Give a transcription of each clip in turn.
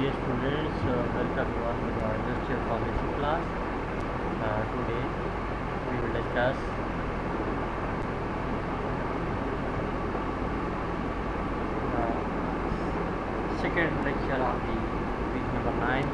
Dear students, welcome you all to our industrial pharmacy class. Today we will discuss second lecture of the week number 9.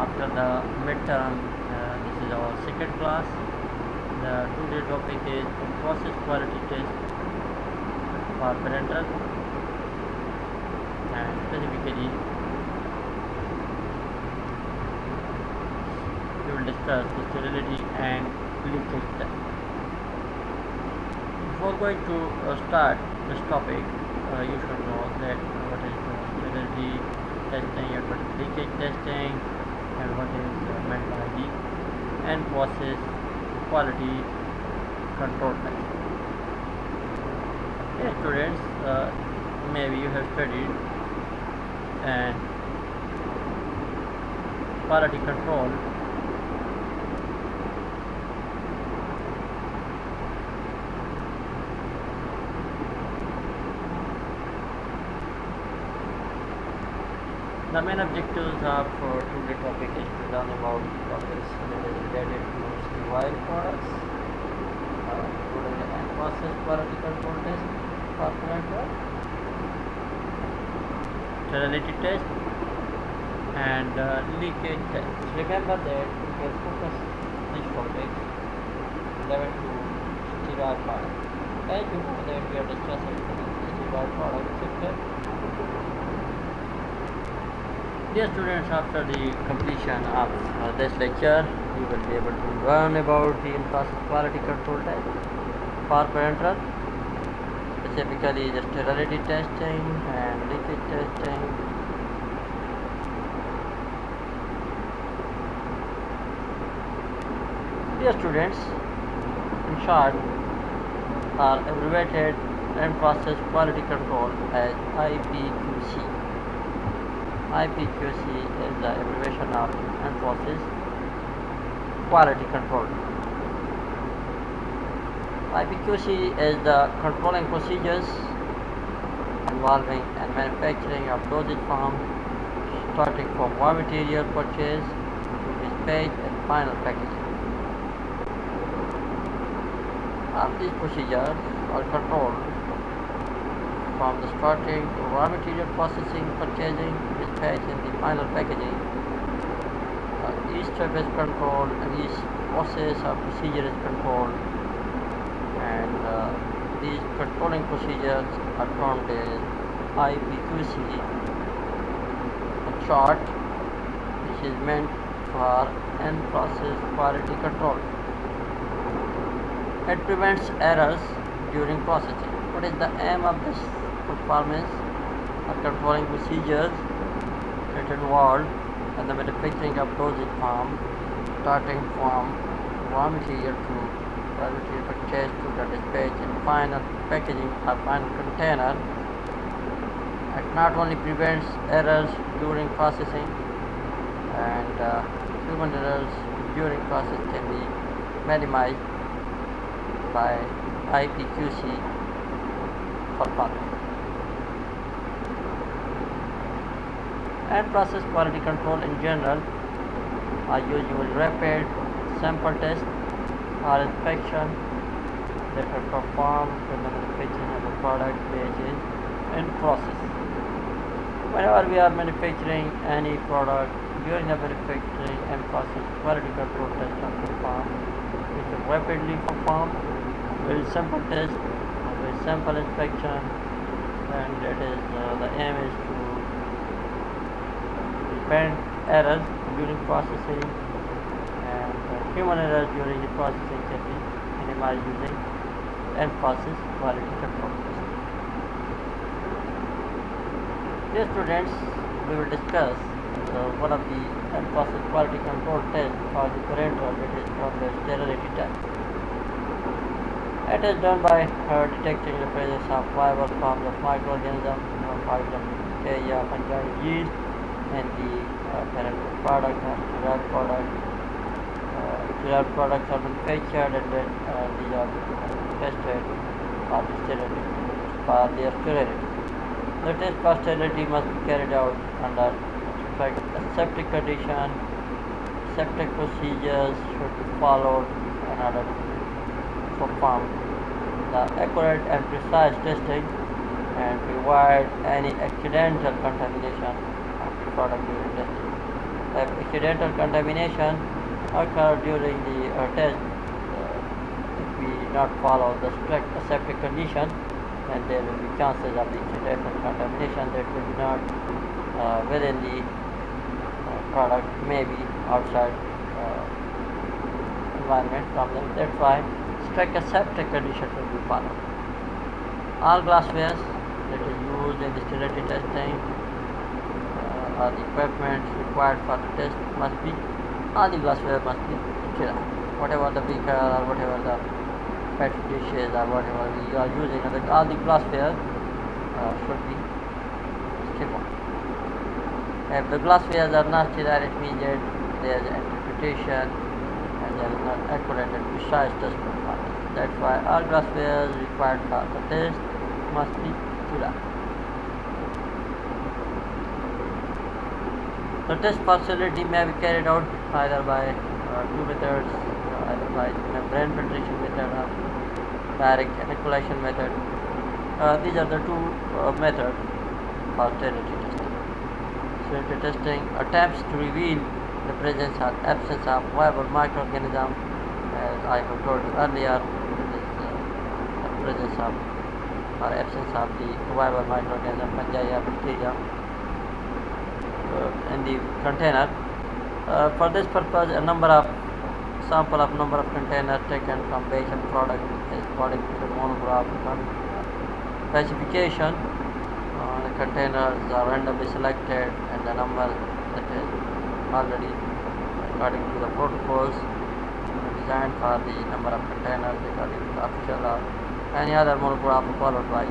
After the midterm, this is our second class. The today topic is process quality test for parenteral, and specifically we will discuss the sterility and leakage test. Before going to start this topic, you should know that what is sterility testing and what is leakage testing and what is meant by the end process quality control test. Yes, students, maybe you have studied and quality control. The main objectives of today's topic is to learn about process that is related to sterile products, including the end process quality control test for parenteral, sterility test, and leakage test. Remember that we will focus this topic related to sterile products. As you know that we are discussing the sterile product sector. Dear students, after the completion of this lecture, you will be able to learn about the in-process quality control test for parenteral, specifically the sterility testing and leakage testing. Dear students, in short, are abbreviated in-process quality control as IPQC. IPQC is the abbreviation of in-process quality control. IPQC is the controlling procedures involving and manufacturing of dosage form, starting from raw material purchase to dispatch and final packaging. All these procedures are controlled from the starting to raw material processing, purchasing, dispatch, and the final packaging. Each step is controlled and each process or procedure is controlled, and these controlling procedures are termed as IPQC, in short, which is meant for end process quality control. It prevents errors during processing. What is the aim of this performance or controlling procedures that involved in the manufacturing of dosage form, starting from raw material to raw material purchase to the dispatch and final packaging or final container. It not only prevents errors during processing, and human errors during process can be minimized by IPQC performance. And process quality control in general are usually rapid sample test or inspection that are performed when the manufacturing of a product which is in process. Whenever we are manufacturing any product, during the manufacturing and process quality control test are performed, which is rapidly performed, very sample test, very sample inspection, and that is the aim is to prevent errors during processing, and human errors during the processing can be minimized using end process quality control test. Dear students, we will discuss one of the end process quality control tests for the parenteral, that is called the sterility test. It is done by detecting the presence of fibers from the microorganisms, for example, bacteria, fungi, yeast, and the parenteral product or sterile product. Sterile products are manufactured and then these are tested for the sterility, for their sterility. The test for sterility must be carried out under perfect aseptic condition. Aseptic procedures should be followed in order to perform the accurate and precise testing and to avoid any accidental contamination of the product during testing. If accidental contamination occurs during the test, if we not follow the strict aseptic condition, then there will be chances of the accidental contamination that will be not within the product, maybe outside environment from them. That's why strict aseptic condition will be followed. All glassware that is used in the sterility testing or the equipment required for the test must be, all the glassware must be sterile. Whatever the beaker or whatever the petri dishes or whatever we are using, all the glassware should be sterile. If the glasswares are not sterile, it means that there is interpretation and there is not accurate and precise test performance. That's why all glasswares required for the test must be sterile. The test facility may be carried out either by two methods, either by membrane filtration method or direct inoculation method. These are the two methods for sterility testing. Sterility testing attempts to reveal the presence or absence of viable microorganisms. As I have told you earlier, the presence of or absence of the viable microorganism, fungi or bacteria in the container. For this purpose, a number of containers taken from batch of product is according to the monograph specification. The containers are randomly selected and the number that is already according to the protocols designed for the number of containers according to the official or any other monograph followed by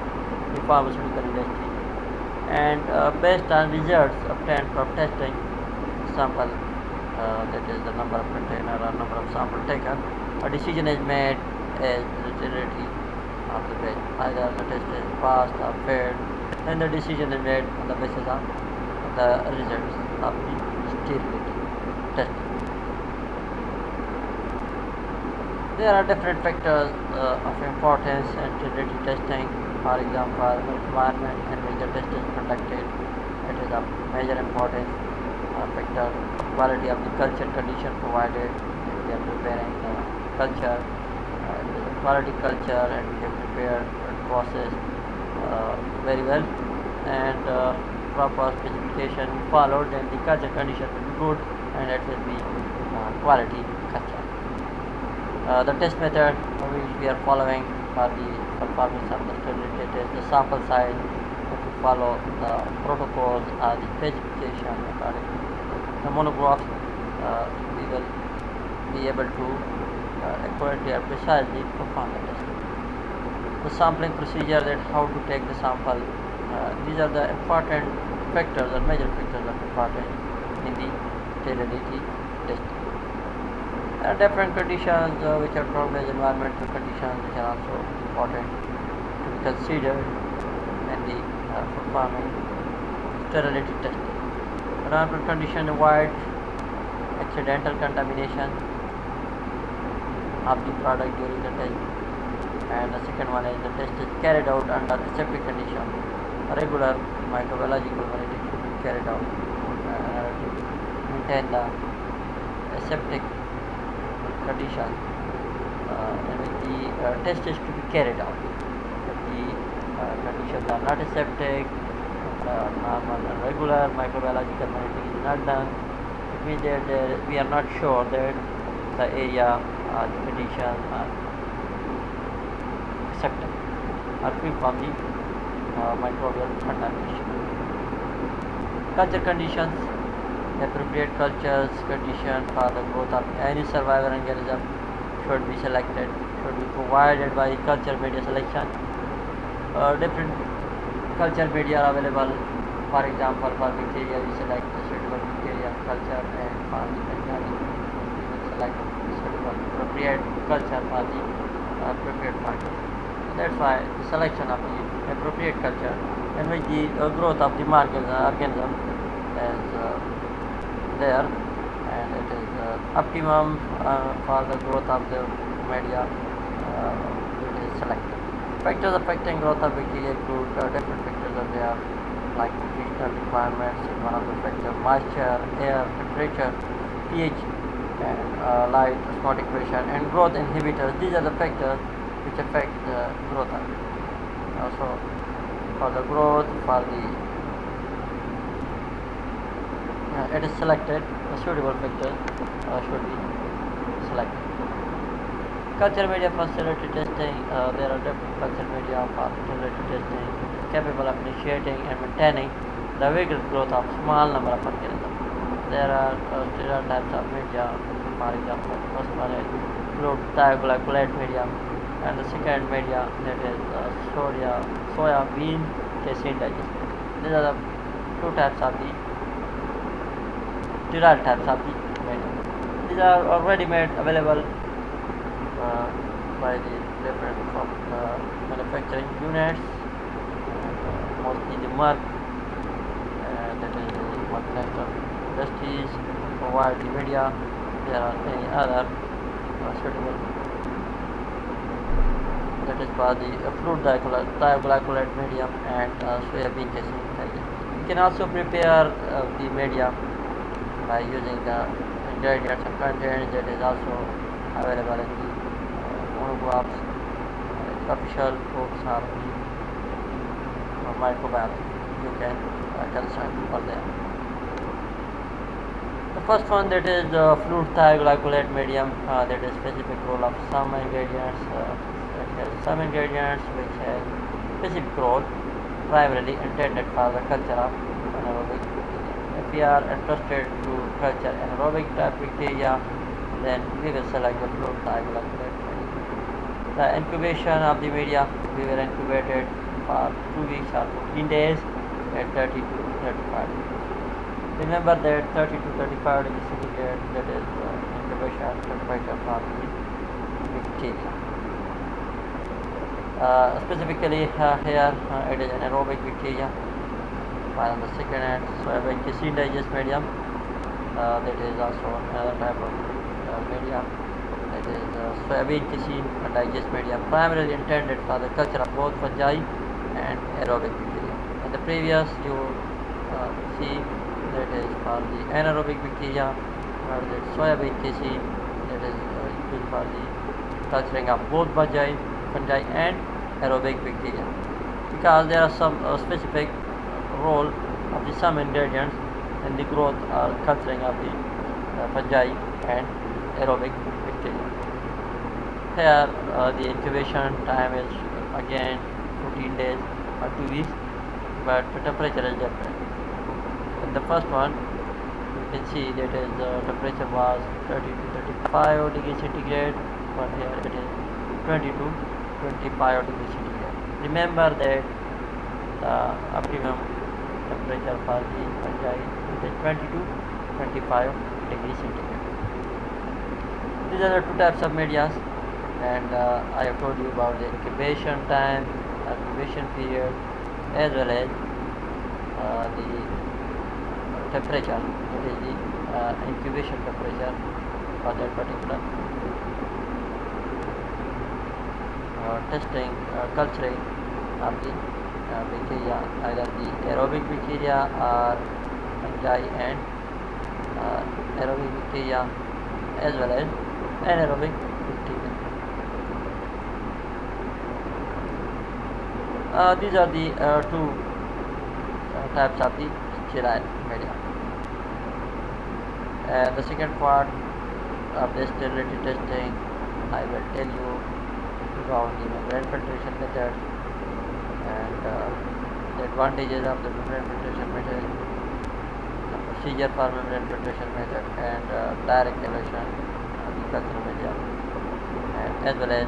the pharmaceutical industry. And based on results obtained from testing sample, that is the number of container or number of sample taken, a decision is made as the sterility of the batch. Either the test is passed or failed, then the decision is made on the basis of the results of the sterility testing. There are different factors of importance in sterility testing. For example, the environment in which the test is conducted, it is of major importance factor. Quality of the culture condition provided, if we are preparing the culture, it is a quality culture and we have prepared and processed very well, and proper specification followed, then the culture condition will be good and it will be quality culture. The test method which we are following for the performance of the sterility test, the sample size, if we follow the protocols or the specification according to the monographs, we will be able to accurately and precisely perform the test. The sampling procedure, that how to take the sample, these are the important factors or major factors of importance in the sterility testing. There are different conditions which are termed as environmental conditions, which are also important to be considered in the performing sterility testing. Environmental condition avoid accidental contamination of the product during the test, and the second one is the test is carried out under aseptic condition. Regular microbiological monitoring should be carried out to maintain the aseptic condition in which the test is to be carried out. If the conditions are not aseptic, normal and regular microbiological monitoring is not done, it means that we are not sure that the area or the conditions are accepted or free from the microbial contamination. Culture conditions, appropriate cultures condition for the growth of any survivor organism should be selected, should be provided by culture media selection. Different culture media are available. For example, for bacteria we select the suitable bacteria culture, and for the fungi we will select the suitable appropriate culture for the appropriate fungi. That's why the selection of the appropriate culture in which the growth of the organism is there, and it is optimum for the growth of the media. It is selected. Factors affecting growth of bacteria include different factors that they are like nutritional requirements, one of the factors, moisture, air, temperature, pH, and light, osmotic pressure, and growth inhibitors. These are the factors which affect the growth of it. So for the growth, for the it is selected, a suitable factor should be selected. Culture media for sterility testing. There are different culture media for sterility testing capable of initiating and maintaining the vigorous growth of small number of organisms. There are sterile types of media. For example, the first one is fluid thioglycolate medium, and the second media, that is soya bean casein digester. These are the two types of the sterile types of the medium. These are already made available by the different manufacturing units, mostly the Merck, that is the multinational industries provide the media. There are many other suitable, that is for the fluid thioglycolate medium and soybean casein digester. You can also prepare the media by using the ingredients and contents that is also available in the monographs, official books or the microbiology. You can consult for them. The first one, that is the fluid thioglycolate medium, that is specific role of some ingredients. It has some ingredients which have specific role, primarily intended for the culture of anaerobic bacteria. If we are interested to culture anaerobic type bacteria, then we will select the fluid thioglycolate medium. The incubation of the media, we will incubate it for 2 weeks or 14 days at 30 to 35 degrees. Remember that 30 to 35 degrees centigrade, that is incubation temperature for the bacteria. Specifically here it is anaerobic bacteria, while on the second hand soybean casein digest medium, that is also another type of medium, that is soybean casein digest medium, primarily intended for the culture of both fungi and aerobic bacteria. In the previous you see that is for the anaerobic bacteria, where the soybean casein, that is used for the culturing of both fungi and aerobic bacteria, because there are some specific role of the some ingredients in the growth or culturing of the fungi and aerobic bacteria. Here the incubation time is again 14 days or 2 weeks, but the temperature is different. In the first one, you can see that is the temperature was 30 to 35 degrees centigrade, but here it is 20 to 25 degrees centigrade. Remember that the optimum temperature for the fungi is 20 to 25 degrees centigrade. These are the two types of media, and I have told you about the incubation time, incubation period, as well as the temperature, that is the incubation temperature for that particular testing, culturing of the bacteria, either the aerobic bacteria or fungi and aerobic bacteria, as well as anaerobic bacteria. These are the two types of the sterile media. The second part of the sterility testing, I will tell you about the membrane filtration method and the advantages of the membrane filtration method, the procedure for membrane filtration method, and direct evaluation of the culture media, and as well as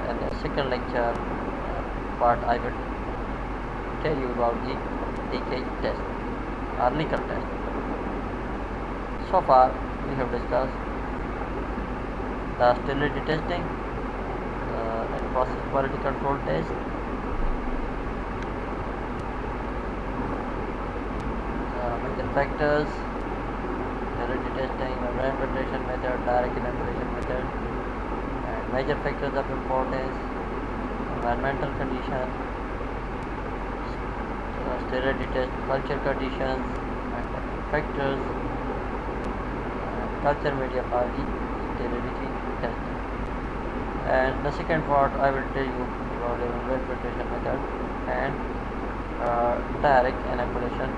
in the second lecture part I will tell you about the leakage test or leaker test. So far we have discussed the sterility testing and process quality control test, major factors sterility testing, membrane filtration method, direct inoculation method, and major factors of importance, environmental condition, sterility test, culture conditions, and factors, culture media for the sterility testing. And the second part I will tell you about the membrane filtration method and direct inoculation